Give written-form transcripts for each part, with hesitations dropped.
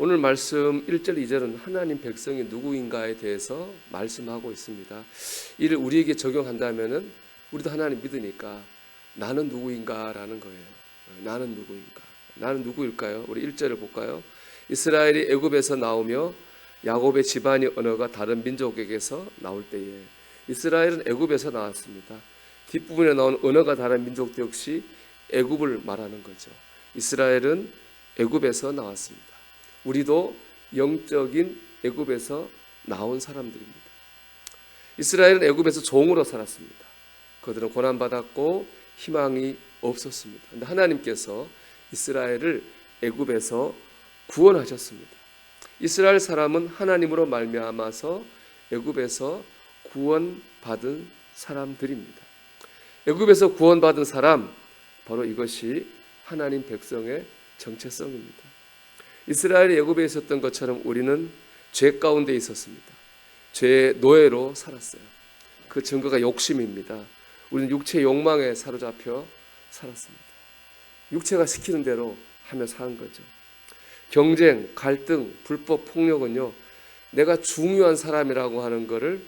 오늘 말씀 1절 2절은 하나님 백성이 누구인가에 대해서 말씀하고 있습니다. 이를 우리에게 적용한다면은 우리도 하나님 믿으니까 나는 누구인가라는 거예요. 나는 누구인가? 나는 누구일까요? 우리 1절을 볼까요? 이스라엘이 애굽에서 나오며 야곱의 집안의 언어가 다른 민족에게서 나올 때에, 이스라엘은 애굽에서 나왔습니다. 뒷부분에 나온 언어가 다른 민족도 역시 애굽을 말하는 거죠. 이스라엘은 애굽에서 나왔습니다. 우리도 영적인 애굽에서 나온 사람들입니다. 이스라엘은 애굽에서 종으로 살았습니다. 그들은 고난받았고 희망이 없었습니다. 그런데 하나님께서 이스라엘을 애굽에서 구원하셨습니다. 이스라엘 사람은 하나님으로 말미암아서 애굽에서 구원받은 사람들입니다. 애굽에서 구원받은 사람, 바로 이것이 하나님 백성의 정체성입니다. 이스라엘이 애굽에 있었던 것처럼 우리는 죄 가운데 있었습니다. 죄의 노예로 살았어요. 그 증거가 욕심입니다. 우리는 육체의 욕망에 사로잡혀 살았습니다. 육체가 시키는 대로 하며 사는 거죠. 경쟁, 갈등, 불법 폭력은요, 내가 중요한 사람이라고 하는 것을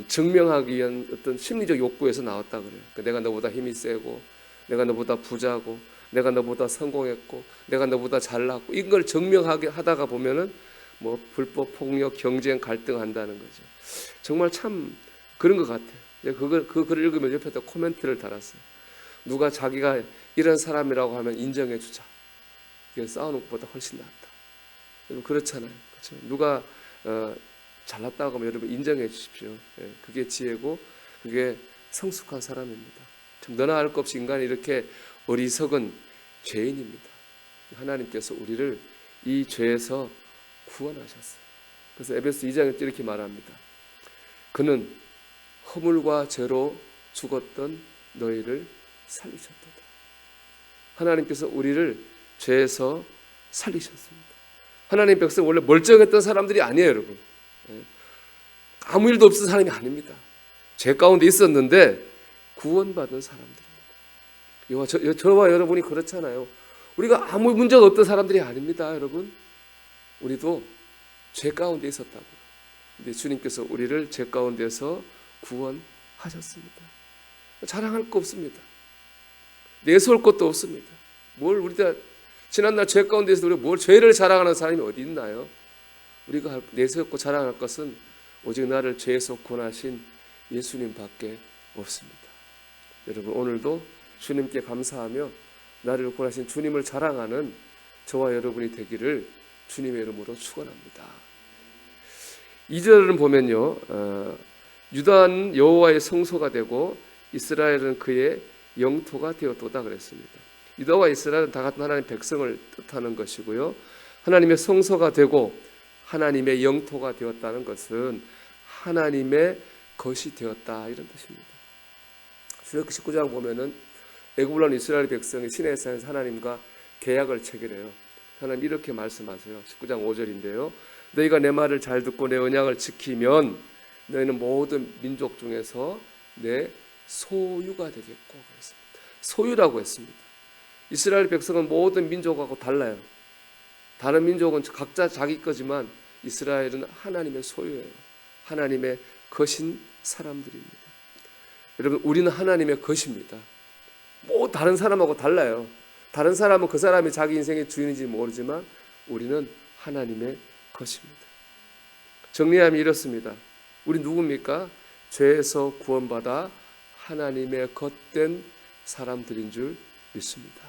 증명하기 위한 어떤 심리적 욕구에서 나왔다 그래요. 내가 너보다 힘이 세고, 내가 너보다 부자고, 내가 너보다 성공했고, 내가 너보다 잘났고, 이걸 증명하게 하다가 보면은 뭐 불법 폭력, 경쟁, 갈등한다는 거죠. 정말 참 그런 것 같아요. 그 글을 읽으면 옆에다 코멘트를 달았어요. 누가 자기가 이런 사람이라고 하면 인정해 주자. 이게 싸우는 것보다 훨씬 낫다. 여러분 그렇잖아요. 그렇죠? 누가 잘났다고 하면 여러분 인정해 주십시오. 예, 그게 지혜고 그게 성숙한 사람입니다. 참 너나 할 것 없이 인간이 이렇게 어리석은 죄인입니다. 하나님께서 우리를 이 죄에서 구원하셨어요. 그래서 에베소 2장에 이렇게 말합니다. 그는 허물과 죄로 죽었던 너희를 살리셨도다. 하나님께서 우리를 죄에서 살리셨습니다. 하나님 백성 원래 멀쩡했던 사람들이 아니에요, 여러분. 아무 일도 없던 사람이 아닙니다. 죄 가운데 있었는데 구원받은 사람들입니다. 저와 여러분이 그렇잖아요. 우리가 아무 문제가 없던 사람들이 아닙니다, 여러분. 우리도 죄 가운데 있었다고요. 근데 주님께서 우리를 죄 가운데서 구원하셨습니다. 자랑할 거 없습니다. 내세울 것도 없습니다. 뭘 우리가 지난날 죄 가운데서 우리가 뭘 죄를 자랑하는 사람이 어디 있나요? 우리가 내세우고 자랑할 것은 오직 나를 죄에서 구원하신 예수님밖에 없습니다. 여러분 오늘도 주님께 감사하며 나를 구원하신 주님을 자랑하는 저와 여러분이 되기를 주님의 이름으로 축원합니다. 2절은 보면요, 유다는 여호와의 성소가 되고 이스라엘은 그의 영토가 되었도다 그랬습니다. 유다와 이스라엘은 다 같은 하나님의 백성을 뜻하는 것이고요, 하나님의 성소가 되고 하나님의 영토가 되었다는 것은 하나님의 것이 되었다 이런 뜻입니다. 출애굽기 19장 보면은 애굽을 온 이스라엘 백성이 시내산에서 하나님과 계약을 체결해요. 하나님 이렇게 말씀하세요. 19장 5절인데요. 너희가 내 말을 잘 듣고 내 언약을 지키면 너희는 모든 민족 중에서 내 소유가 되겠고 그랬습니다. 소유라고 했습니다. 이스라엘 백성은 모든 민족하고 달라요. 다른 민족은 각자 자기 거지만 이스라엘은 하나님의 소유예요. 하나님의 것인 사람들입니다. 여러분 우리는 하나님의 것입니다. 뭐 다른 사람하고 달라요. 다른 사람은 그 사람이 자기 인생의 주인인지 모르지만 우리는 하나님의 것입니다. 정리하면 이렇습니다. 우리 누굽니까? 죄에서 구원받아 하나님의 것된 사람들인 줄 믿습니다.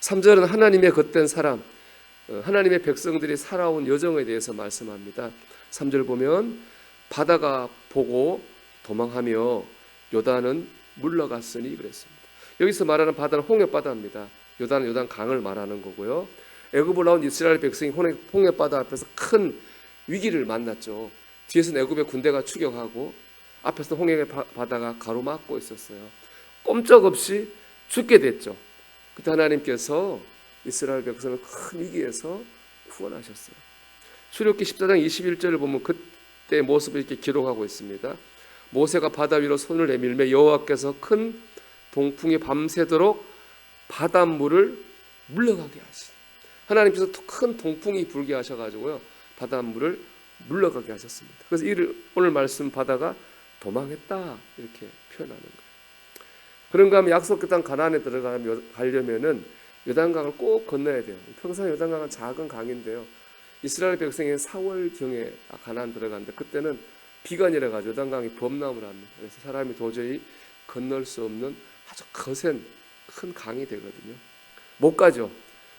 3절은 하나님의 것된 사람, 하나님의 백성들이 살아온 여정에 대해서 말씀합니다. 3절 보면 바다가 보고 도망하며 요단은 물러갔으니 그랬습니다. 여기서 말하는 바다는 홍해바다입니다. 요단은 요단강을 말하는 거고요. 애굽을 나온 이스라엘 백성이 홍해바다 앞에서 큰 위기를 만났죠. 뒤에서는 애굽의 군대가 추격하고 앞에서 홍해바다가 가로막고 있었어요. 꼼짝없이 죽게 됐죠. 그때 하나님께서 이스라엘 백성을 큰 위기에서 구원하셨어요. 출애굽기 14장 21절을 보면 그때 모습을 이렇게 기록하고 있습니다. 모세가 바다 위로 손을 내밀며 여호와께서 큰 동풍이 밤새도록 바닷물을 물러가게 하시니, 하나님께서 큰 동풍이 불게 하셔가지고요 바닷물을 물러가게 하셨습니다. 그래서 이를 오늘 말씀 바다가 도망했다 이렇게 표현하는 거예요. 그런가 하면 약속의 땅 가나안에 들어가려면은 요단강을 꼭 건너야 돼요. 평상 요단강은 작은 강인데요. 이스라엘 백성이 4월경에 가나안 들어갔는데 그때는 비가 내려가지고 요단강이 범람을 합니다. 그래서 사람이 도저히 건널 수 없는 아주 거센 큰 강이 되거든요. 못 가죠.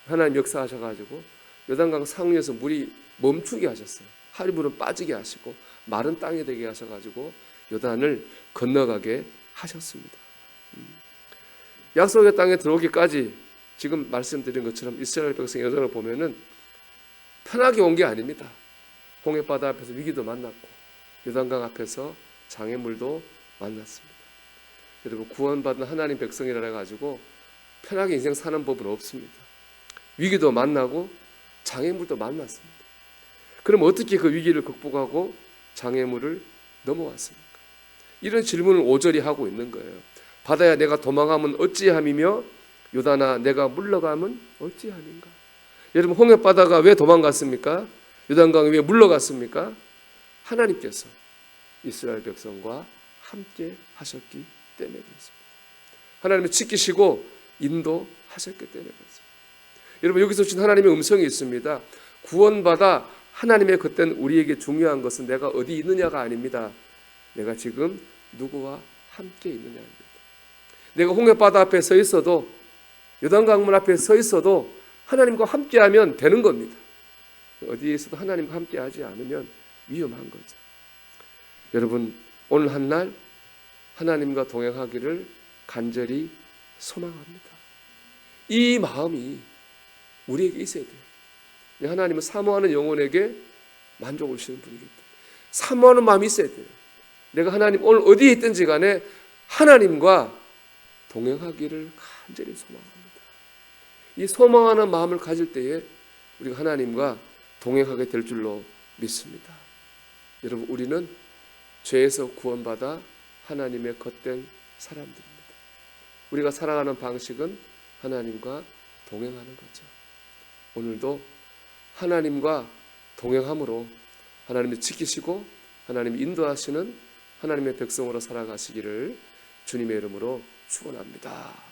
하나님 역사하셔가지고 요단강 상류에서 물이 멈추게 하셨어요. 하류물은 빠지게 하시고 마른 땅이 되게 하셔가지고 요단을 건너가게 하셨습니다. 약속의 땅에 들어오기까지 지금 말씀드린 것처럼 이스라엘 백성의 여정을 보면은 편하게 온 게 아닙니다. 홍해바다 앞에서 위기도 만났고 요단강 앞에서 장애물도 만났습니다. 여러분 구원받은 하나님 백성이라 가지고 편하게 인생 사는 법은 없습니다. 위기도 만나고 장애물도 만났습니다. 그럼 어떻게 그 위기를 극복하고 장애물을 넘어왔습니까? 이런 질문을 5절이 하고 있는 거예요. 바다야 내가 도망하면 어찌함이며 요단아 내가 물러가면 어찌함인가? 여러분 홍해바다가 왜 도망갔습니까? 요단강이 왜 물러갔습니까? 하나님께서 이스라엘 백성과 함께 하셨기 때문에 그렇습니다. 하나님을 지키시고 인도하셨기 때문에 그렇습니다. 여러분 여기서 주신 하나님의 음성이 있습니다. 구원받아 하나님의 그때는 우리에게 중요한 것은 내가 어디 있느냐가 아닙니다. 내가 지금 누구와 함께 있느냐입니다. 내가 홍해바다 앞에 서 있어도 요단강물 앞에 서 있어도 하나님과 함께하면 되는 겁니다. 어디에 있어도 하나님과 함께하지 않으면 위험한 거죠. 여러분 오늘 한날 하나님과 동행하기를 간절히 소망합니다. 이 마음이 우리에게 있어야 돼요. 하나님은 사모하는 영혼에게 만족을 주시는 분이기 때문에 사모하는 마음이 있어야 돼요. 내가 하나님 오늘 어디에 있든지 간에 하나님과 동행하기를 간절히 소망합니다. 이 소망하는 마음을 가질 때에 우리가 하나님과 동행하게 될 줄로 믿습니다. 여러분 우리는 죄에서 구원받아 하나님의 겉된 사람들입니다. 우리가 살아가는 방식은 하나님과 동행하는 거죠. 오늘도 하나님과 동행함으로 하나님이 지키시고 하나님이 인도하시는 하나님의 백성으로 살아가시기를 주님의 이름으로 축원합니다.